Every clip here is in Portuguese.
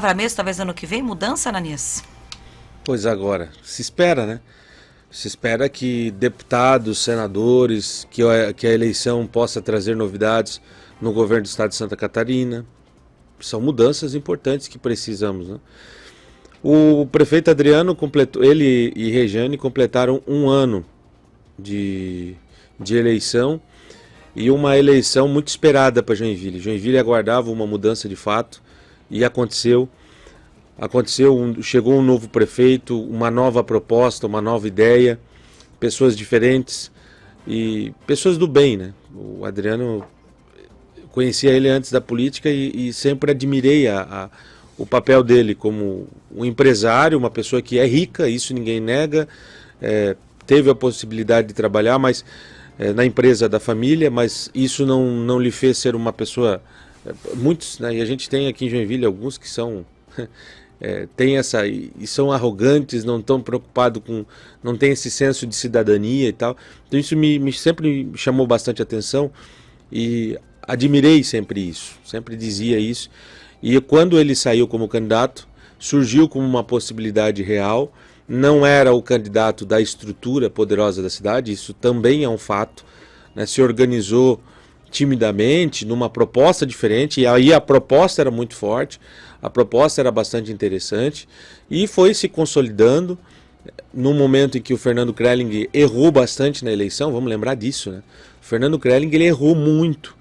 para mês, talvez ano que vem, mudança, Ananias? Pois agora, se espera, né? Se espera que deputados, senadores, que a eleição possa trazer novidades no governo do estado de Santa Catarina. São mudanças importantes que precisamos, né? O prefeito Adriano completou, ele e Rejane completaram um ano de eleição e uma eleição muito esperada para Joinville. Joinville aguardava uma mudança de fato e aconteceu. Chegou um novo prefeito, uma nova proposta, uma nova ideia, pessoas diferentes e pessoas do bem, né? O Adriano, conhecia ele antes da política e sempre admirei o papel dele como um empresário, uma pessoa que é rica, isso ninguém nega, teve a possibilidade de trabalhar na empresa da família, mas isso não lhe fez ser uma pessoa... muitos, né? E a gente tem aqui em Joinville alguns que são... tem essa e são arrogantes, não estão preocupados com, não tem esse senso de cidadania e tal. Então isso sempre me chamou bastante atenção e admirei sempre isso, sempre dizia isso. E quando ele saiu como candidato, surgiu como uma possibilidade real. Não era o candidato da estrutura poderosa da cidade, isso também é um fato, né? Se organizou timidamente, numa proposta diferente, e aí a proposta era muito forte, a proposta era bastante interessante, e foi se consolidando no momento em que o Fernando Krelling errou bastante na eleição. Vamos lembrar disso, né? O Fernando Krelling, ele errou muito.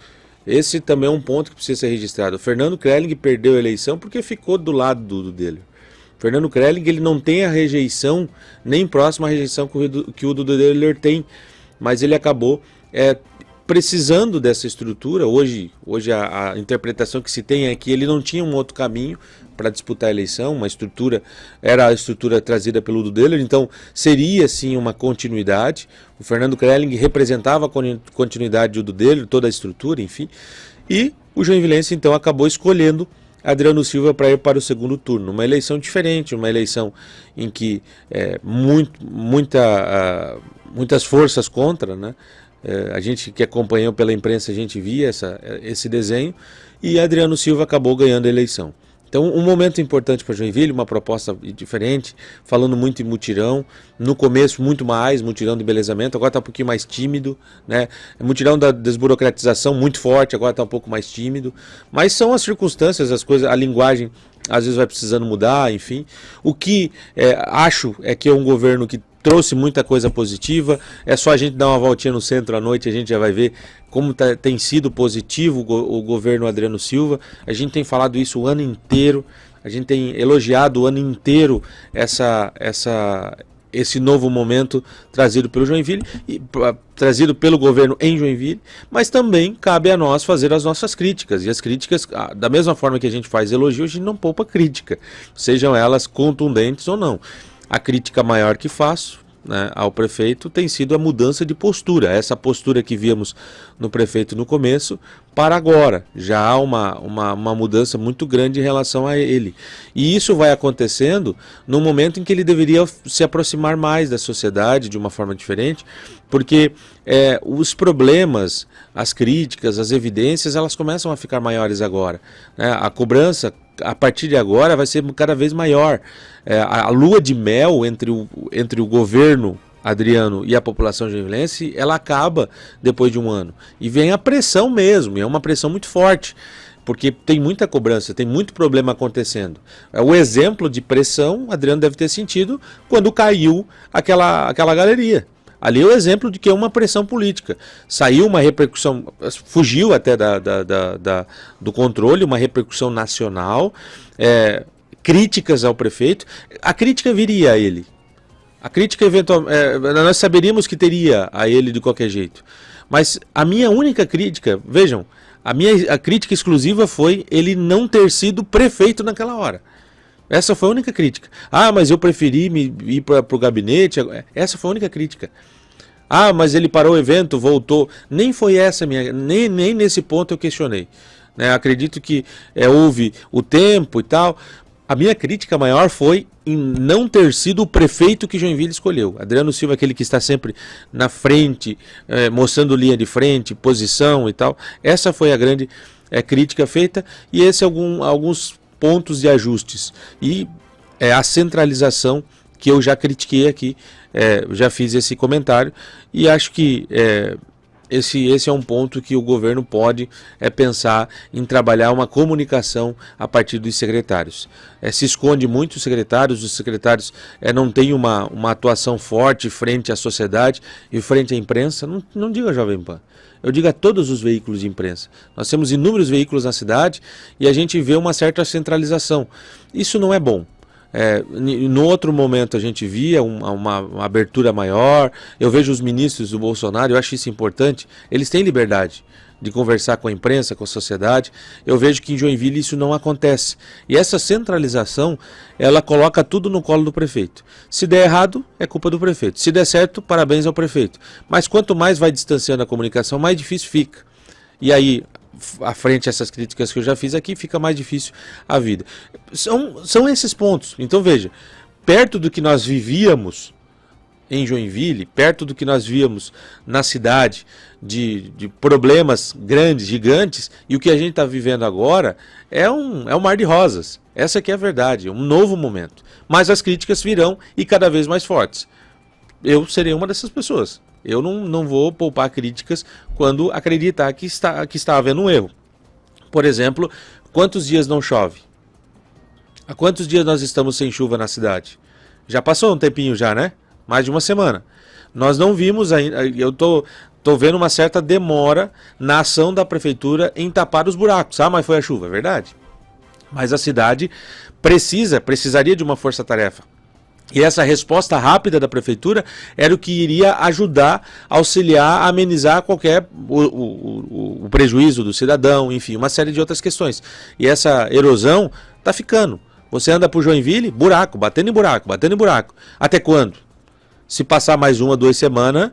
Esse também é um ponto que precisa ser registrado. O Fernando Krelling perdeu a eleição porque ficou do lado dele. O Fernando Krelling, ele não tem a rejeição, nem próxima à rejeição que o Dudu Dehler tem, mas ele acabou precisando dessa estrutura. Hoje a interpretação que se tem é que ele não tinha um outro caminho para disputar a eleição, era a estrutura trazida pelo Dudu Dehler, então seria sim uma continuidade. O Fernando Krelling representava a continuidade do Dudu Dehler, toda a estrutura, enfim, e o joinvilense então acabou escolhendo Adriano Silva para ir para o segundo turno, uma eleição diferente, uma eleição em que muitas forças contra, né? A gente que acompanhou pela imprensa, a gente via esse desenho, e Adriano Silva acabou ganhando a eleição. Então, um momento importante para Joinville, uma proposta diferente, falando muito em mutirão, no começo muito mais, mutirão de embelezamento, agora está um pouquinho mais tímido, né? Mutirão da desburocratização muito forte, agora está um pouco mais tímido, mas são as circunstâncias, as coisas, a linguagem às vezes vai precisando mudar, enfim. O que acho é que é um governo que trouxe muita coisa positiva. É só a gente dar uma voltinha no centro à noite, a gente já vai ver como tem sido positivo o governo Adriano Silva. A gente tem falado isso o ano inteiro, a gente tem elogiado o ano inteiro esse novo momento trazido pelo Joinville, trazido pelo governo em Joinville, mas também cabe a nós fazer as nossas críticas, e as críticas, da mesma forma que a gente faz elogio, a gente não poupa crítica, sejam elas contundentes ou não. A crítica maior que faço, né, ao prefeito tem sido a mudança de postura, essa postura que víamos no prefeito no começo para agora. Já há uma mudança muito grande em relação a ele. E isso vai acontecendo no momento em que ele deveria se aproximar mais da sociedade de uma forma diferente, porque os problemas, as críticas, as evidências, elas começam a ficar maiores agora, né? A cobrança, a partir de agora, vai ser cada vez maior. A lua de mel entre o governo Adriano e a população joinvilense, ela acaba depois de um ano. E vem a pressão mesmo, e é uma pressão muito forte, porque tem muita cobrança, tem muito problema acontecendo. O exemplo de pressão, Adriano deve ter sentido quando caiu aquela galeria. Ali é o exemplo de que é uma pressão política. Saiu uma repercussão, fugiu até do controle, uma repercussão nacional, críticas ao prefeito. A crítica viria a ele. A crítica, eventualmente, nós saberíamos que teria a ele de qualquer jeito. Mas a minha única crítica, vejam, a crítica exclusiva foi ele não ter sido prefeito naquela hora. Essa foi a única crítica. Ah, mas eu preferi ir para o gabinete. Essa foi a única crítica. Ah, mas ele parou o evento, voltou. Nem foi essa nem nesse ponto eu questionei, né? Acredito que houve o tempo e tal. A minha crítica maior foi em não ter sido o prefeito que Joinville escolheu. Adriano Silva, aquele que está sempre na frente, mostrando linha de frente, posição e tal. Essa foi a grande crítica feita, e esse alguns pontos de ajustes. E a centralização que eu já critiquei aqui, já fiz esse comentário, e acho que esse é um ponto que o governo pode pensar em trabalhar uma comunicação a partir dos secretários. Se esconde muito os secretários não têm uma atuação forte frente à sociedade e frente à imprensa. Não digo a Jovem Pan, eu digo a todos os veículos de imprensa. Nós temos inúmeros veículos na cidade e a gente vê uma certa centralização. Isso não é bom. No outro momento a gente via uma abertura maior. Eu vejo os ministros do Bolsonaro, eu acho isso importante, eles têm liberdade de conversar com a imprensa, com a sociedade. Eu vejo que em Joinville isso não acontece. E essa centralização, ela coloca tudo no colo do prefeito. Se der errado, é culpa do prefeito. Se der certo, parabéns ao prefeito. Mas quanto mais vai distanciando a comunicação, mais difícil fica. E aí, à frente essas críticas que eu já fiz aqui, fica mais difícil a vida. São esses pontos. Então veja, perto do que nós vivíamos em Joinville, perto do que nós víamos na cidade, de problemas grandes, gigantes, e o que a gente está vivendo agora é um mar de rosas. Essa aqui é a verdade, é um novo momento. Mas as críticas virão e cada vez mais fortes. Eu serei uma dessas pessoas. Eu não vou poupar críticas quando acreditar que está havendo um erro. Por exemplo, quantos dias não chove? Há quantos dias nós estamos sem chuva na cidade? Já passou um tempinho já, né? Mais de uma semana. Nós não vimos ainda, eu tô vendo uma certa demora na ação da prefeitura em tapar os buracos. Ah, mas foi a chuva, é verdade. Mas a cidade precisaria de uma força-tarefa. E essa resposta rápida da prefeitura era o que iria ajudar, auxiliar, amenizar qualquer o prejuízo do cidadão, enfim, uma série de outras questões. E essa erosão está ficando. Você anda por Joinville, buraco, batendo em buraco, batendo em buraco. Até quando? Se passar mais 1 ou 2 semanas,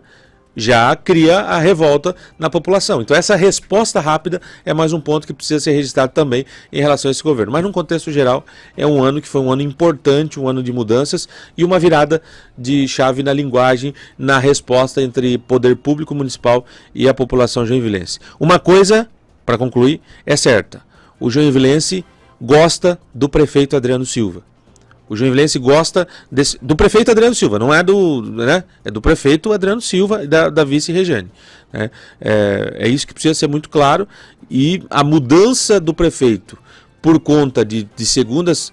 já cria a revolta na população. Então essa resposta rápida é mais um ponto que precisa ser registrado também em relação a esse governo. Mas num contexto geral, é um ano que foi um ano importante, um ano de mudanças e uma virada de chave na linguagem, na resposta entre poder público municipal e a população joinvilense. Uma coisa, para concluir, é certa. O joinvilense gosta do prefeito Adriano Silva. O joinvilense gosta do prefeito Adriano Silva, não é é do prefeito Adriano Silva e da vice Regiane. Né? É isso que precisa ser muito claro. E a mudança do prefeito por conta de segundas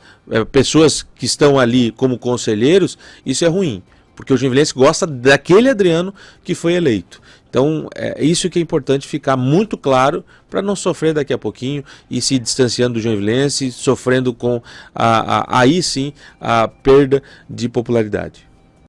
pessoas que estão ali como conselheiros, isso é ruim. Porque o joinvilense gosta daquele Adriano que foi eleito. Então, é isso que é importante ficar muito claro para não sofrer daqui a pouquinho e se distanciando do joinvilense, sofrendo com, aí sim, a perda de popularidade.